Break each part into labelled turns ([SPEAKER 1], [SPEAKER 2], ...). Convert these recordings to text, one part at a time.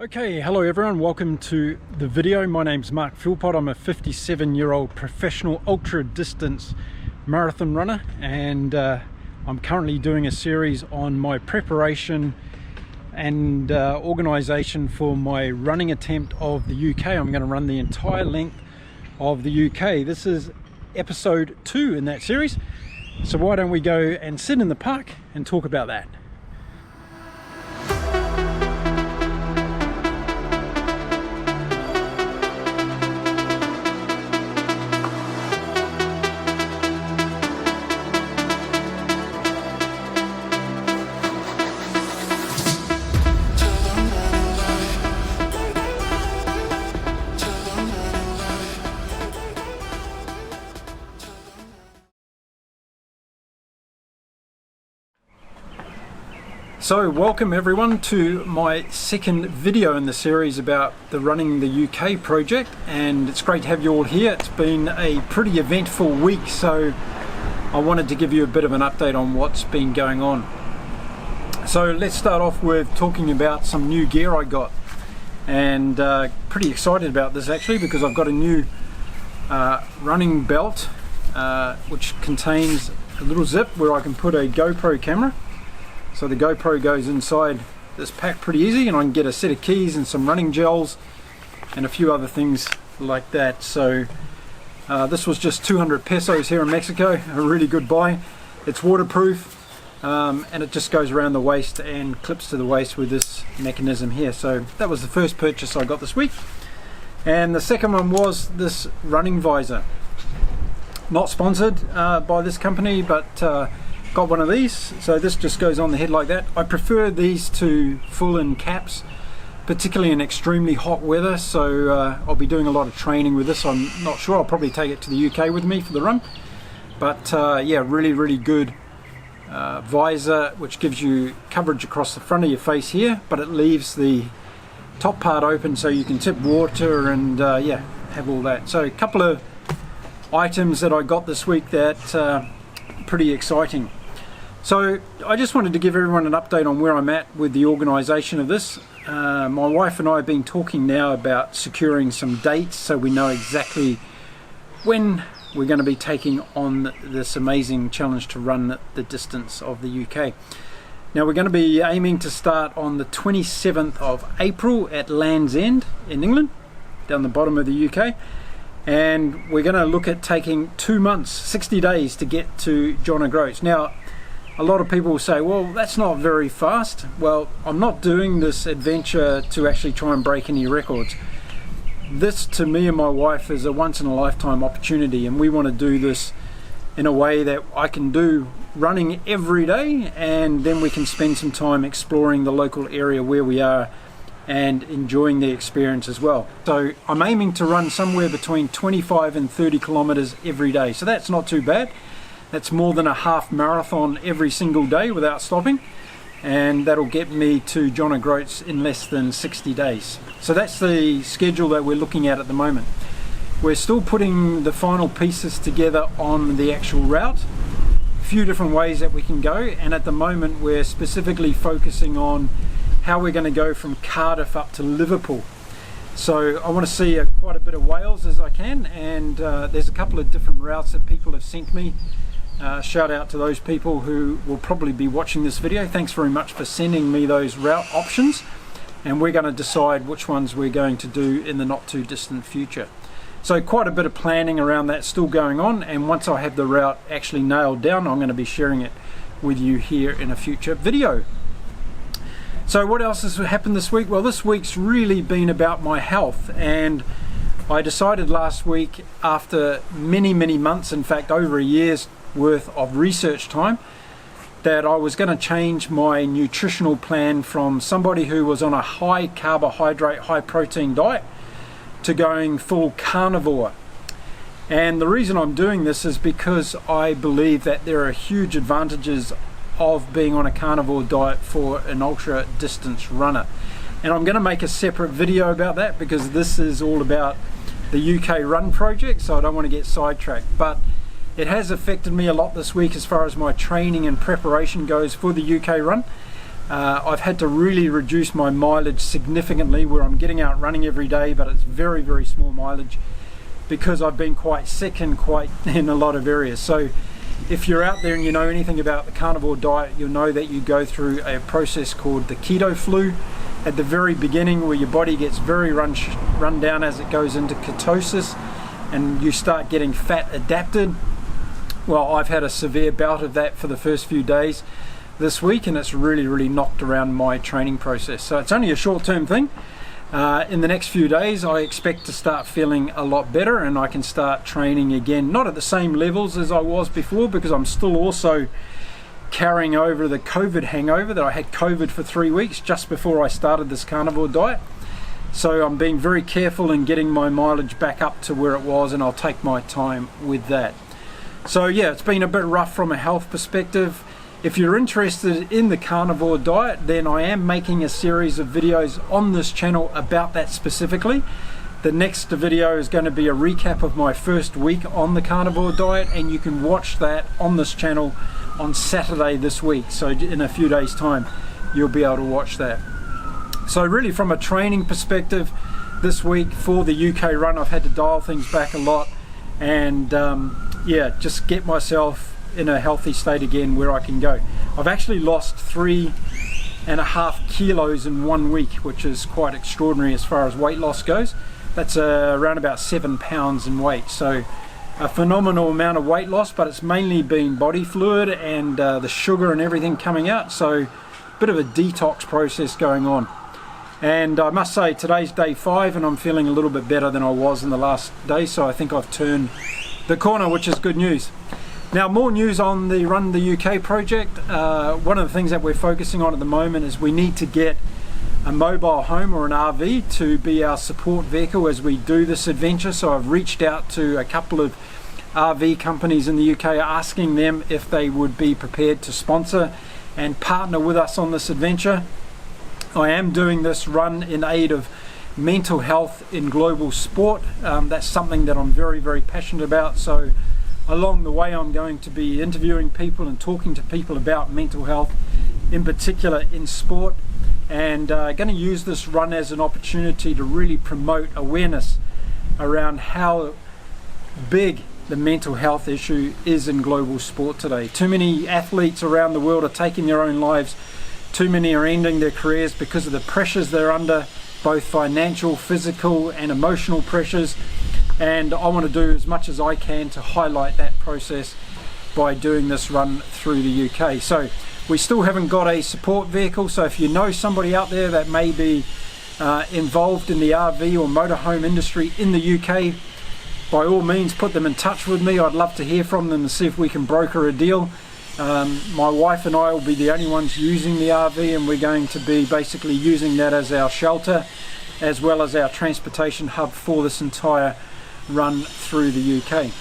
[SPEAKER 1] Okay, hello everyone, welcome to the video. My name's Mark Philpott. I'm a 57-year-old professional ultra distance marathon runner, and I'm currently doing a series on my preparation and organisation for my running attempt of the UK. I'm going to run the entire length of the UK. This is episode 2 in that series, so why don't we go and sit in the park and talk about that. So welcome everyone to my second video in the series about the Running the UK project, and it's great to have you all here. It's been a pretty eventful week, so I wanted to give you a bit of an update on what's been going on. So let's start off with talking about some new gear I got, and pretty excited about this actually, because I've got a new running belt which contains a little zip where I can put a GoPro camera. So the GoPro goes inside this pack pretty easy, and I can get a set of keys and some running gels and a few other things like that. So this was just 200 pesos here in Mexico, a really good buy. It's waterproof, and it just goes around the waist and clips to the waist with this mechanism here. So that was the first purchase I got this week. And the second one was this running visor. Not sponsored by this company, but got one of these. So this just goes on the head like that. I prefer these to full-in caps, particularly in extremely hot weather. So I'll be doing a lot of training with this. I'm not sure, I'll probably take it to the UK with me for the run. But yeah, really good visor, which gives you coverage across the front of your face here, but it leaves the top part open so you can tip water and yeah, have all that. So a couple of items that I got this week that pretty exciting. So I just wanted to give everyone an update on where I'm at with the organisation of this. My wife and I have been talking now about securing some dates so we know exactly when we're going to be taking on this amazing challenge to run the distance of the UK. Now we're going to be aiming to start on the 27th of April at Land's End in England, down the bottom of the UK. And we're going to look at taking 2 months, 60 days to get to John O'Groats. Now, a lot of people will say, well, that's not very fast. Well, I'm not doing this adventure to actually try and break any records. This, to me and my wife, is a once-in-a-lifetime opportunity, and we want to do this in a way that I can do running every day, and then we can spend some time exploring the local area where we are and enjoying the experience as well. So I'm aiming to run somewhere between 25 and 30 kilometers every day, so that's not too bad. That's more than a half marathon every single day without stopping, and that'll get me to John O'Groats in less than 60 days. So that's the schedule that we're looking at the moment. We're still putting the final pieces together on the actual route. A few different ways that we can go, and at the moment we're specifically focusing on how we're going to go from Cardiff up to Liverpool. So I want to see quite a bit of Wales as I can, and there's a couple of different routes that people have sent me. Shout out to those people who will probably be watching this video. Thanks very much for sending me those route options, and we're going to decide which ones we're going to do in the not too distant future. So quite a bit of planning around that still going on, and once I have the route actually nailed down, I'm going to be sharing it with you here in a future video. So what else has happened this week? Well, this week's really been about my health, and I decided last week, after many months, in fact over a year's worth of research time, that I was going to change my nutritional plan from somebody who was on a high carbohydrate, high protein diet to going full carnivore. And the reason I'm doing this is because I believe that there are huge advantages of being on a carnivore diet for an ultra distance runner, and I'm going to make a separate video about that because this is all about the UK run project, so I don't want to get sidetracked. But it has affected me a lot this week as far as my training and preparation goes for the UK run. I've had to really reduce my mileage significantly, where I'm getting out running every day, but it's very, very small mileage because I've been quite sick and quite in a lot of areas. So if you're out there and you know anything about the carnivore diet, you'll know that you go through a process called the keto flu at the very beginning, where your body gets very run down as it goes into ketosis and you start getting fat adapted. Well, I've had a severe bout of that for the first few days this week, and it's really knocked around my training process. So it's only a short-term thing. In the next few days I expect to start feeling a lot better, and I can start training again, not at the same levels as I was before, because I'm still also carrying over the COVID hangover. That I had COVID for 3 weeks just before I started this carnivore diet. So I'm being very careful in getting my mileage back up to where it was, and I'll take my time with that. So yeah, it's been a bit rough from a health perspective. If you're interested in the carnivore diet, then I am making a series of videos on this channel about that specifically. The next video is going to be a recap of my first week on the carnivore diet, and you can watch that on this channel on Saturday this week. So in a few days time you'll be able to watch that. So really, from a training perspective, this week for the UK run, I've had to dial things back a lot, and yeah, just get myself in a healthy state again where I can go. I've actually lost 3.5 kilos in 1 week, which is quite extraordinary as far as weight loss goes. That's around about 7 pounds in weight. So a phenomenal amount of weight loss, but it's mainly been body fluid and the sugar and everything coming out. So a bit of a detox process going on. And I must say, today's day 5 and I'm feeling a little bit better than I was in the last day. So I think I've turned the corner, which is good news. Now, more news on the Run the UK project. One of the things that we're focusing on at the moment is we need to get a mobile home or an RV to be our support vehicle as we do this adventure. So I've reached out to a couple of RV companies in the UK, asking them if they would be prepared to sponsor and partner with us on this adventure. I am doing this run in aid of mental health in global sport. That's something that I'm very passionate about. So along the way, I'm going to be interviewing people and talking to people about mental health, in particular in sport, and going to use this run as an opportunity to really promote awareness around how big the mental health issue is in global sport today. Too many athletes around the world are taking their own lives. Too many are ending their careers because of the pressures they're under, both financial, physical and emotional pressures. And I want to do as much as I can to highlight that process by doing this run through the UK. So we still haven't got a support vehicle, so if you know somebody out there that may be involved in the RV or motorhome industry in the UK, by all means put them in touch with me. I'd love to hear from them and see if we can broker a deal. My wife and I will be the only ones using the RV, and we're going to be basically using that as our shelter as well as our transportation hub for this entire run through the UK.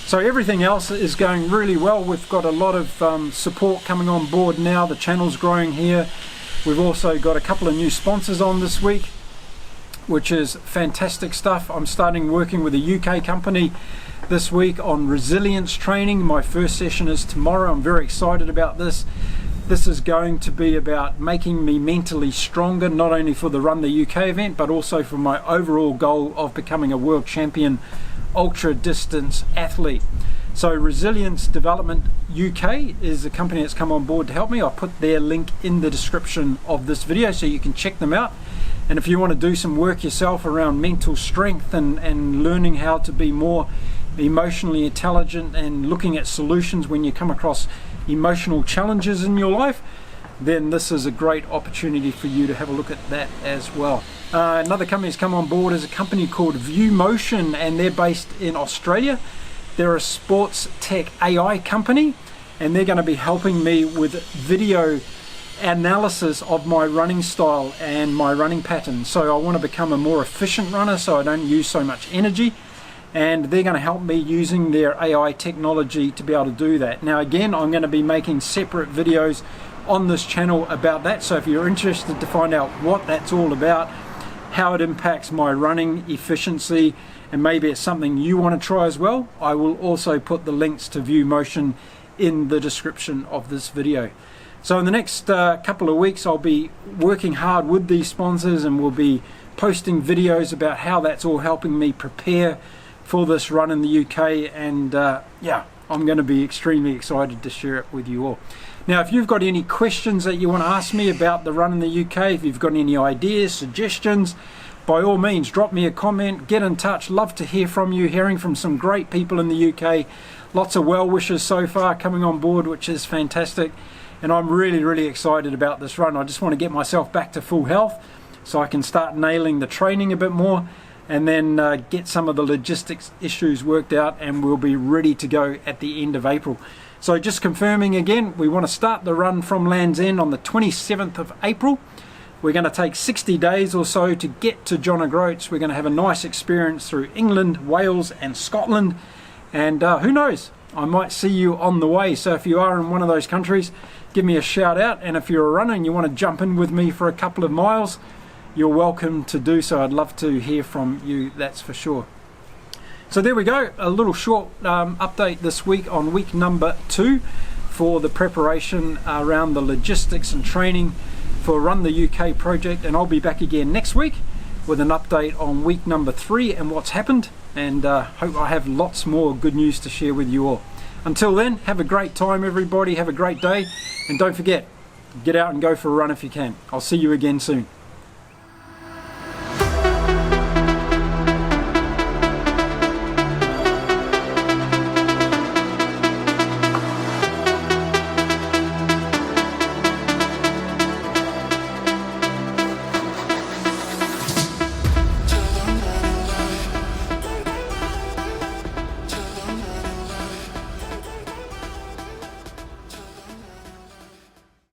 [SPEAKER 1] So everything else is going really well. We've got a lot of support coming on board now. The channel's growing here. We've also got a couple of new sponsors on this week, which is fantastic stuff. I'm starting working with a UK company this week on resilience training. My first session is tomorrow. I'm very excited about this. This is going to be about making me mentally stronger, not only for the Run the UK event, but also for my overall goal of becoming a world champion ultra distance athlete. So Resilience Development UK is a company that's come on board to help me. I'll put their link in the description of this video so you can check them out. And if you want to do some work yourself around mental strength and learning how to be more emotionally intelligent and looking at solutions when you come across emotional challenges in your life, then this is a great opportunity for you to have a look at that as well. Another company that's come on board is a company called ViewMotion, and they're based in Australia. They're a sports tech AI company, and they're going to be helping me with video analysis of my running style and my running pattern. So I want to become a more efficient runner so I don't use so much energy, and they're going to help me using their AI technology to be able to do that. Now again, I'm going to be making separate videos on this channel about that, so if you're interested to find out what that's all about, how it impacts my running efficiency, and maybe it's something you want to try as well, I will also put the links to ViewMotion in the description of this video. So in the next couple of weeks I'll be working hard with these sponsors, and we'll be posting videos about how that's all helping me prepare for this run in the UK, and yeah, I'm going to be extremely excited to share it with you all. Now, if you've got any questions that you want to ask me about the run in the UK, if you've got any ideas, suggestions, by all means drop me a comment, get in touch. Love to hear from you, hearing from some great people in the UK. Lots of well wishers so far coming on board, which is fantastic, and I'm really excited about this run. I just want to get myself back to full health so I can start nailing the training a bit more, and then get some of the logistics issues worked out, and we'll be ready to go at the end of April. So just confirming again, we want to start the run from Land's End on the 27th of April. We're going to take 60 days or so to get to John O'Groats. We're going to have a nice experience through England, Wales and Scotland, and who knows, I might see you on the way. So if you are in one of those countries, give me a shout out, and if you're a runner and you want to jump in with me for a couple of miles, you're welcome to do so. I'd love to hear from you, that's for sure. So there we go, a little short update this week on week number 2 for the preparation around the logistics and training for Run the UK project, and I'll be back again next week with an update on week number 3 and what's happened, and hope I have lots more good news to share with you all. Until then, have a great time everybody, have a great day, and don't forget, get out and go for a run if you can. I'll see you again soon.